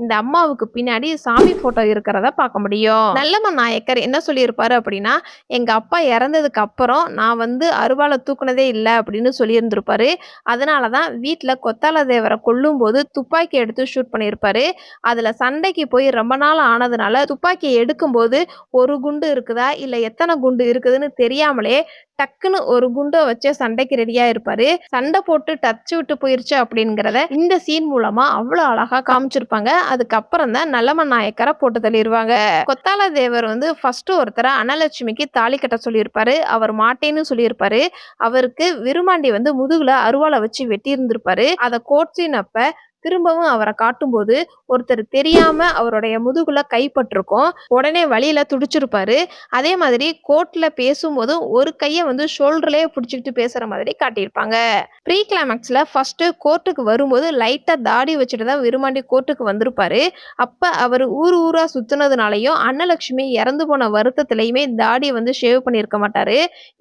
இந்த அம்மாவுக்கு பின்னாடி சாமி போட்டோ இருக்கிறத பார்க்க முடியும். நல்லம்மன் நாயக்கர் என்ன சொல்லியிருப்பாரு அப்படின்னா எங்க அப்பா இறந்ததுக்கு அப்புறம் நான் வந்து அருவாளை தூக்குனதே இல்லை அப்படின்னு சொல்லியிருந்திருப்பாரு. அதனாலதான் வீட்டுல கொத்தால தேவரை கொல்லும் போது துப்பாக்கி எடுத்து ஷூட் பண்ணியிருப்பாரு. அதுல சண்டைக்கு போய் ரொம்ப நாள் ஆனதுனால துப்பாக்கி எடுக்கும்போது ஒரு குண்டு இருக்குதா இல்ல எத்தனை குண்டு இருக்குதுன்னு தெரியாமலே டக்குன்னு ஒரு குண்டை வச்சு சண்டைக்கு ரெடியா இருப்பாரு. சண்டை போட்டு டச் விட்டு போயிருச்சு அப்படிங்கிறத இந்த சீன் மூலமா அவ்வளவு அழகா காமிச்சிருப்பாங்க. அதுக்கப்புறம் தான் நல்லம்மன் நாயக்கரை போட்டு தள்ளிடுவாங்க. கொத்தால தேவர் வந்து ஃபர்ஸ்ட் ஒருத்தரை அன்னலட்சுமிக்கு தாலி கட்ட சொல்லியிருப்பாரு. அவர் மாட்டேன்னு சொல்லியிருப்பாரு. அவருக்கு விருமாண்டி வந்து முதுகுல அருவாளை வச்சு வெட்டி இருந்திருப்பாரு. அதை கோட் சீன் அப்ப திரும்பவும் அவரை காட்டும்போது ஒருத்தர் தெரியாம அவருடைய முதுகுல கைப்பட்டிருக்கும். உடனே வழியில துடிச்சிருப்பாரு. அதே மாதிரி கோர்ட்ல பேசும்போது ஒரு கையை வந்து ஷோல்டர்லயே பிடிச்சிக்கிட்டு பேசுற மாதிரி காட்டியிருப்பாங்க. ப்ரீ கிளைமேக்ஸ்ல ஃபர்ஸ்ட் கோர்ட்டுக்கு வரும்போது லைட்டா தாடி வச்சுட்டு தான் விருமாண்டி கோர்ட்டுக்கு வந்திருப்பாரு. அப்ப அவர் ஊரா சுத்தினதுனாலையும் அன்னலட்சுமி இறந்து போன வருத்தத்திலையுமே தாடி வந்து ஷேவ் பண்ணியிருக்க மாட்டாரு.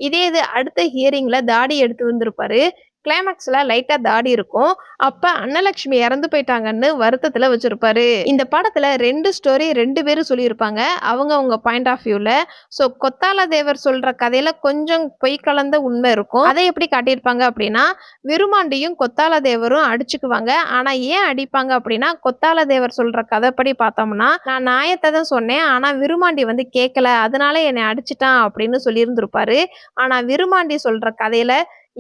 இதே இது அடுத்த ஹியரிங்ல தாடி எடுத்து வந்திருப்பாரு. கிளைமேக்ஸ்ல லைட்டா தாடி இருக்கும். அப்ப அன்னலட்சுமி இறந்து போயிட்டாங்கன்னு வருத்தத்துல வச்சிருப்பாரு. இந்த படத்துல 2 ஸ்டோரி 2 பேரும் சொல்லியிருப்பாங்க அவங்க பாயிண்ட் ஆஃப் வியூல. ஸோ கொத்தால தேவர் சொல்ற கதையில கொஞ்சம் பொய் கலந்த உண்மை இருக்கும். அதை எப்படி காட்டியிருப்பாங்க அப்படின்னா விருமாண்டியும் கொத்தால தேவரும் அடிச்சுக்குவாங்க. ஆனா ஏன் அடிப்பாங்க அப்படின்னா கொத்தால தேவர் சொல்ற கதைப்படி பார்த்தோம்னா நான் நியாயத்தை தான் சொன்னேன் ஆனா விருமாண்டி வந்து கேட்கல அதனால என்னை அடிச்சுட்டான் அப்படின்னு சொல்லியிருந்திருப்பாரு. ஆனா விருமாண்டி சொல்ற கதையில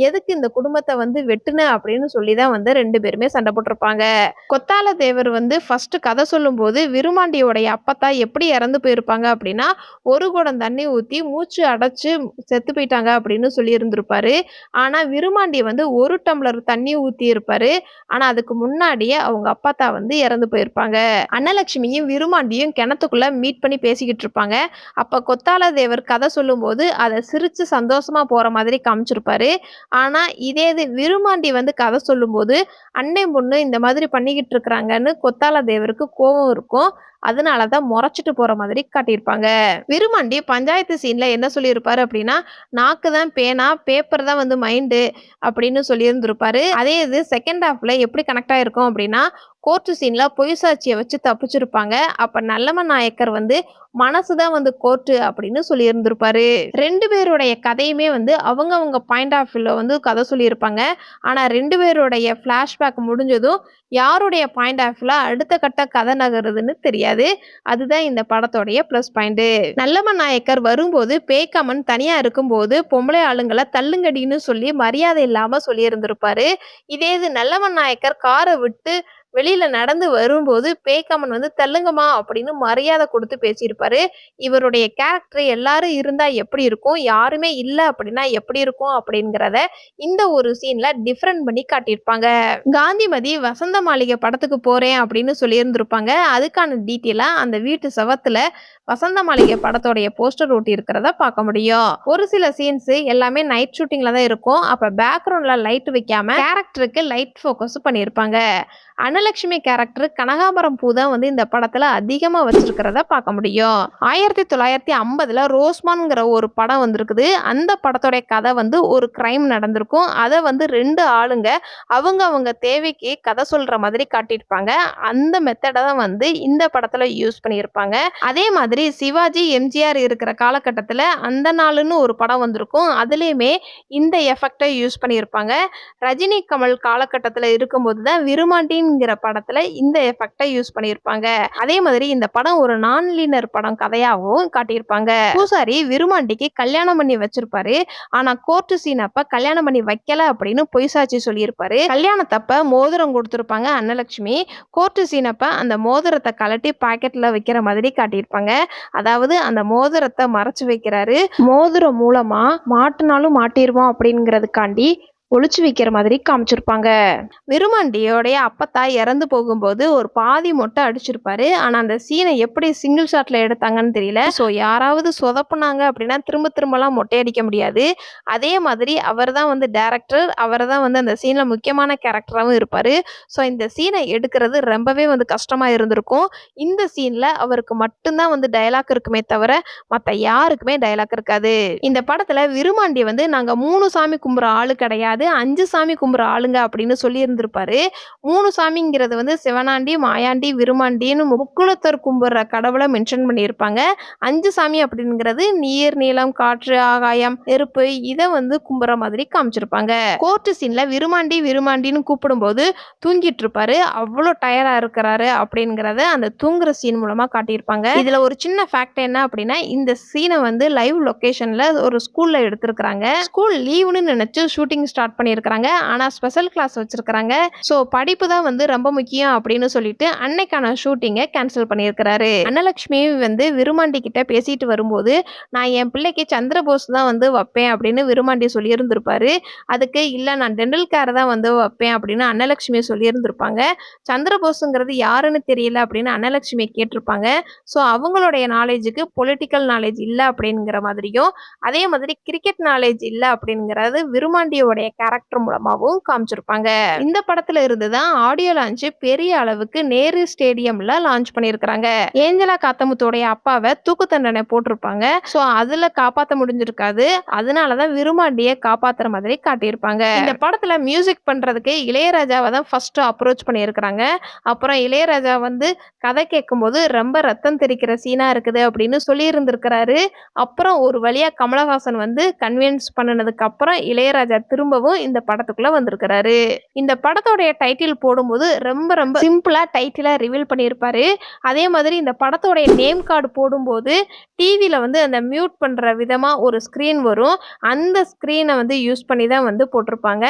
எதுக்கு இந்த குடும்பத்தை வந்து வெட்டுன அப்படின்னு சொல்லிதான் வந்து 2 பேருமே சண்டை போட்டிருப்பாங்க. கொத்தால தேவர் வந்து ஃபர்ஸ்ட் கதை சொல்லும் போது விருமாண்டியோடைய அப்பத்தா எப்படி இறந்து போயிருப்பாங்க அப்படின்னா ஒரு குடம் தண்ணி ஊத்தி மூச்சு அடைச்சு செத்து போயிட்டாங்க அப்படின்னு சொல்லி இருந்திருப்பாரு. ஆனா விருமாண்டி வந்து 1 டம்ளர் தண்ணி ஊத்தி இருப்பாரு. ஆனா அதுக்கு முன்னாடியே அவங்க அப்பத்தா வந்து இறந்து போயிருப்பாங்க. அன்னலட்சுமியும் விருமாண்டியும் கிணத்துக்குள்ள மீட் பண்ணி பேசிக்கிட்டு இருப்பாங்க. அப்ப கொத்தால தேவர் கதை சொல்லும் போது அதை சிரிச்சு சந்தோஷமா போற மாதிரி காமிச்சிருப்பாரு. ஆனா இதே இது விருமாண்டி வந்து கதை சொல்லும்போது அண்ணன் பொண்ணு இந்த மாதிரி பண்ணிக்கிட்டு இருக்கிறாங்கன்னு கொத்தால தேவருக்கு கோபம் இருக்கும். அதனால தான் முறைச்சிட்டு போற மாதிரி காட்டியிருப்பாங்க. விருமாண்டி பஞ்சாயத்து சீன்ல என்ன சொல்லியிருப்பாரு அப்படின்னா, "நாக்கு தான் பேனா, பேப்பர் தான் வந்து மைண்டு" அப்படின்னு சொல்லியிருந்திருப்பாரு. அதே இது செகண்ட் ஹாஃப்ல எப்படி கனெக்ட் ஆயிருக்கும் அப்படின்னா, கோர்ட் சீன்ல பொய் சாட்சிய வச்சு தப்பிச்சிருப்பாங்க. அப்ப நல்லமன் நாயக்கர் வந்து மனசு தான் வந்து கோர்ட்டு அப்படின்னு சொல்லியிருந்திருப்பாரு. 2 பேருடைய கதையுமே வந்து அவங்கவங்க பாயிண்ட் ஆஃப் வியூல வந்து கதை சொல்லியிருப்பாங்க. ஆனா 2 பேருடைய ஃபிளாஷ்பேக் முடிஞ்சதும் யாருடைய பாயிண்ட் ஆஃப் வியூல அடுத்த கட்ட கதை நகருதுன்னு தெரியாது. அதுதான் இந்த படத்தோடைய ப்ளஸ் பாயிண்ட். நல்லமன் நாயக்கர் வரும்போது பேய்க்கம்மன் தனியா இருக்கும்போது பொம்பளை ஆளுங்கள தள்ளுங்கடின்னு சொல்லி மரியாதை இல்லாம சொல்லியிருந்திருப்பாரு. இதே இது நல்லமன் நாயக்கர் கார விட்டு வெளியில நடந்து வரும்போது பேய்க்கம்மன் வந்து தள்ளுங்கம்மா அப்படின்னு மரியாதை கொடுத்து பேசியிருப்பாரு. இவருடைய கேரக்டர் எல்லாரும் இருந்தா எப்படி இருக்கும், யாருமே இல்ல அப்படின்னா எப்படி இருக்கும் அப்படிங்கிறத இந்த ஒரு சீன்ல டிஃபரெண்ட் பண்ணி காட்டியிருப்பாங்க. காந்திமதி வசந்த மாளிகை படத்துக்கு போறேன் அப்படின்னு சொல்லியிருந்திருப்பாங்க. அதுக்கான டீட்டெயிலா அந்த வீட்டு செவத்துல வசந்த மாளிகை படத்தோடைய போஸ்டர் ஒட்டி இருக்கிறத பார்க்க முடியும். ஒரு சில சீன்ஸ் எல்லாமே நைட் ஷூட்டிங்ல தான் இருக்கும். அப்ப பேக்ரவுண்ட்ல லைட் வைக்காம கேரக்டருக்கு லைட் ஃபோக்கஸ் பண்ணியிருப்பாங்க. அன்னலட்சுமி கேரக்டர் கனகாம்பரம் பூ தான் வந்து இந்த படத்துல அதிகமா வச்சிருக்கிறத பார்க்க முடியும். 1950ல ரோஸ்மான்ங்கிற ஒரு படம் வந்திருக்குது. அந்த படத்தோடைய கதை வந்து ஒரு கிரைம் நடந்திருக்கும். அதை வந்து 2 ஆளுங்க அவங்க தேவைக்கு கதை சொல்ற மாதிரி காட்டியிருப்பாங்க. அந்த மெத்தடை தான் வந்து இந்த படத்துல யூஸ் பண்ணியிருப்பாங்க. அதே மாதிரி சிவாஜி, எம்ஜிஆர் இருக்கிற காலகட்டத்துல அந்த நாளுன்னு ஒரு படம் வந்திருக்கும். அதுலயுமே இந்த எஃபெக்டை யூஸ் பண்ணியிருப்பாங்க. ரஜினி, கமல் காலகட்டத்துல இருக்கும்போது தான் விருமாண்டிங்கிற படத்துல இந்த எஃபெக்டை யூஸ் பண்ணியிருப்பாங்க. அதே மாதிரி இந்த படம் ஒரு நான் லீனர் படம் கதையாகவும் காட்டியிருப்பாங்க. பூசாரி விருமாண்டிக்கு கல்யாணம் பண்ணி வச்சிருப்பாரு. ஆனா கோர்ட் சீன் அப்ப கல்யாணம் பண்ணி வைக்கல அப்படின்னு பொய் சாட்சி சொல்லியிருப்பாரு. கல்யாணத்தப்ப மோதிரம் கொடுத்திருப்பாங்க அன்னலட்சுமி. கோர்ட் சீன் அப்ப அந்த மோதிரத்தை கலட்டி பாக்கெட்ல வைக்கிற மாதிரி காட்டியிருப்பாங்க. அதாவது அந்த மோதிரத்தை மறைச்சு வைக்கிறாரு. மோதிரம் மூலமா மாட்டினாலும் மாட்டிருவோம் அப்படிங்கிறதுக்காண்டி ஒளிச்சு வைக்கிற மாதிரி காமிச்சிருப்பாங்க. விருமாண்டியோடைய அப்பத்தா இறந்து போகும்போது ஒரு பாதி மொட்டை அடிச்சிருப்பாரு. ஆனா அந்த சீனை எப்படி சிங்கிள் ஷாட்ல எடுத்தாங்கன்னு தெரியல. ஸோ யாராவது சொதப்புனாங்க அப்படின்னா திரும்ப திரும்பலாம் மொட்டை அடிக்க முடியாது. அதே மாதிரி அவர் தான் வந்து டைரக்டர். அவர் தான் வந்து அந்த சீன்ல முக்கியமான கேரக்டராகவும் இருப்பாரு. ஸோ இந்த சீனை எடுக்கிறது ரொம்பவே வந்து கஷ்டமா இருந்திருக்கும். இந்த சீன்ல அவருக்கு மட்டும்தான் வந்து டயலாக் இருக்குமே தவிர மற்ற யாருக்குமே டயலாக் இருக்காது. இந்த படத்துல விருமாண்டி வந்து நாங்க 3 சாமி கும்புற ஆளு கிடையாது, 5 சாமி கும்புற ஆளுங்க அப்படின்னு சொல்லி இருந்திருப்பாரு. 3 சாமிங்கிறது வந்து சிவனாண்டி, மாயாண்டி, விருமாண்டின்னு முக்குலத்தர் கும்புற கடவுளை மென்ஷன் பண்ணியிருப்பாங்க. 5 சாமி அப்படிங்கிறது நீர், நீளம், காற்று, ஆகாயம், நெருப்பு இதை வந்து கும்புற மாதிரி காமிச்சிருப்பாங்க. கோர்ட் சீன்ல விருமாண்டின்னு கூப்பிடும்போது தூங்கிட்டு இருப்பாரு. அவ்வளோ டயர்டா இருக்கிறாரு அப்படிங்கிறத அந்த தூங்குற சீன் மூலமா காட்டியிருப்பாங்க. இதுல ஒரு சின்ன ஃபேக்ட் என்ன அப்படின்னா, இந்த சீனை வந்து லைவ் லொகேஷன்ல ஒரு ஸ்கூல்ல எடுத்திருக்கிறாங்க. ஸ்கூல் லீவுன்னு நினைச்சு ஷூட்டிங் ஸ்டார்ட் பண்ணியிருக்கிறாங்க. ஆனா ஸ்பெஷல் கிளாஸ் வச்சிருக்கிறாங்க. ஸோ படிப்பு தான் வந்து ரொம்ப முக்கியம் அப்படின்னு சொல்லிட்டு அன்னைக்கான ஷூட்டிங்கை கேன்சல் பண்ணியிருக்கிறாரு. அன்னலட்சுமி வந்து விருமாண்டி கிட்ட பேசிட்டு வரும்போது, நான் என் பிள்ளைக்கு சந்திரபோஸ் தான் வந்து வைப்பேன் அப்படின்னு விருமாண்டி சொல்லியிருந்திருப்பாரு. அதுக்கு இல்லை நான் டெண்டுல்கர் தான் வந்து வைப்பேன் அப்படின்னு அன்னலட்சுமி சொல்லியிருந்திருப்பாங்க. சந்திரபோஸுங்கிறது யாருன்னு தெரியல அப்படின்னு அன்னலட்சுமி கேட்டிருப்பாங்க. ஸோ அவங்களுடைய நாலேஜுக்கு பொலிட்டிக்கல் நாலேஜ் இல்லை அப்படிங்கிற மாதிரியும், அதே மாதிரி கிரிக்கெட் நாலேஜ் இல்லை அப்படிங்கிறது விருமாண்டியோடைய கேரக்டர் மூலமாகவும் காமிச்சிருப்பாங்க. இந்த படத்துல இருந்து தான் ஆடியோ லான்ச் பெரிய அளவுக்கு நேரு ஸ்டேடியம்ல லான்ச் பண்ணியிருக்கிறாங்க. ஏஞ்சலா காத்தமுத்தோடைய அப்பாவை தூக்கு தண்டனை போட்டிருப்பாங்க. ஸோ அதுல காப்பாற்ற முடிஞ்சிருக்காது. அதனாலதான் விருமாண்டியை காப்பாத்துற மாதிரி காட்டியிருப்பாங்க. இந்த படத்துல மியூசிக் பண்றதுக்கு இளையராஜாவை தான் ஃபர்ஸ்ட் அப்ரோச் பண்ணியிருக்கிறாங்க. அப்புறம் இளையராஜா வந்து கதை கேட்கும்போது ரொம்ப ரத்தம் தெரிக்கிற சீனா இருக்குது அப்படின்னு சொல்லி இருந்திருக்கிறாரு. அப்புறம் ஒரு வழியா கமலஹாசன் வந்து கன்வின்ஸ் பண்ணினதுக்கு அப்புறம் இளையராஜா திரும்பவும் இந்த படத்துக்குள்ள வந்திருக்கிறாரு. இந்த படத்தோடைய டைட்டில் போடும்போது ரொம்ப ரொம்ப சிம்பிளா டைட்டிலா ரிவீல் பண்ணியிருப்பாரு. அதே மாதிரி இந்த படத்தோடைய நேம் கார்டு போடும்போது டிவில வந்து அந்த மியூட் பண்ற விதமா ஒரு ஸ்கிரீன் வரும். அந்த ஸ்கிரீனை வந்து யூஸ் பண்ணி தான் வந்து போட்டிருப்பாங்க.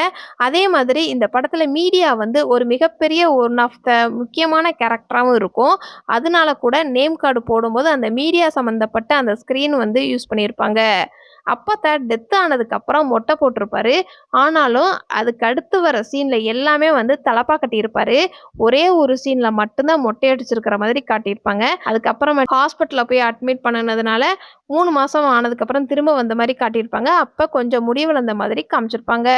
அதே மாதிரி இந்த படத்துல மீடியா வந்து ஒரு மிகப்பெரிய ஒன் ஆஃப் த முக்கியமான கேரக்டராகவும் இருக்கும். அதனால கூட நேம் கார்டு போடும்போது அந்த மீடியா சம்பந்தப்பட்ட அந்த ஸ்கிரீன் வந்து யூஸ் பண்ணியிருப்பாங்க. அப்பத்தா டெத் ஆனதுக்கப்புறம் மொட்டை போட்டிருப்பாரு. ஆனாலும் அதுக்கு அடுத்து வர சீன்ல எல்லாமே வந்து தலப்பா கட்டியிருப்பாரு. ஒரே ஒரு சீன்ல மட்டும் தான் மொட்டை அடிச்சிருக்கிற மாதிரி காட்டியிருப்பாங்க. அதுக்கப்புறமா ஹாஸ்பிட்டல்ல போய் அட்மிட் பண்ணுனதுனால 3 மாசம் ஆனதுக்கப்புறம் திரும்ப வந்த மாரி காட்டியிருப்பாங்க. அப்ப கொஞ்சம் முடி வளர்ந்த மாதிரி காமிச்சிருப்பாங்க.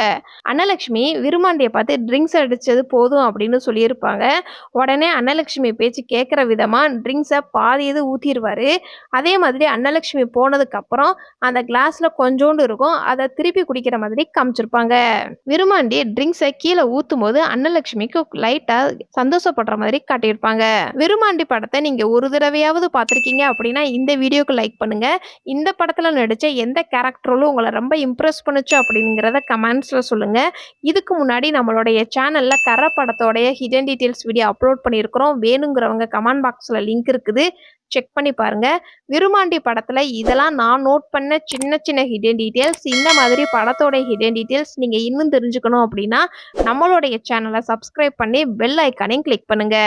அன்னலட்சுமி விருமாண்டிய பார்த்து ட்ரிங்க்ஸ் அடிச்சது போதும் அப்படின்னு சொல்லியிருப்பாங்க. உடனே அன்னலட்சுமி பேச்சு கேட்கிற விதமா ட்ரிங்க்ஸ பாதி இது ஊத்திருவாரு. அதே மாதிரி அன்னலட்சுமி போனதுக்கப்புறம் அந்த கிளாஸ்ல கொஞ்சோண்டு இருக்கும். அத திருப்பி குடிக்கிற மாதிரி காமிச்சிருப்பாங்க. விருமாண்டி ட்ரிங்க்ஸ கீழ ஊத்தும்போது அன்னலட்சுமிக்கு லைட்டா சந்தோஷப்படுற மாதிரி காட்டியிருப்பாங்க. விருமாண்டி படத்த நீங்க ஒரு தடவையாவது பார்த்திருக்கீங்க அப்படின்னா இந்த வீடியோக்கு லைக் பண்ணுங்க. இந்த படத்துல நடிச்ச எந்த கேரக்டரும் உங்கள ரொம்ப இம்ப்ரெஸ் பண்ணுச்சு அப்படிங்கிறத கமெண்ட்ஸ்ல சொல்லுங்க. இதுக்கு முன்னாடி நம்மளுடைய சேனல்ல கர படத்தோடைய ஹிடன் டீடைல்ஸ் வீடியோ அப்லோட் பண்ணியிருக்கிறோம். வேணுங்கிறவங்க கமெண்ட் பாக்ஸ்ல லிங்க் இருக்குது. செக் பண்ணி பாருங்க. விருமாண்டி படத்துல இதெல்லாம் நான் நோட் பண்ண சின்ன சின்ன ஹிடன் டீடைல்ஸ். இந்த மாதிரி படத்தோட ஹிடன் டீடைல்ஸ் நீங்க இன்னும் தெரிஞ்சுக்கணும் அப்படின்னா நம்மளுடைய சேனலை சப்ஸ்கிரைப் பண்ணி பெல் ஐக்கானையும் கிளிக் பண்ணுங்க.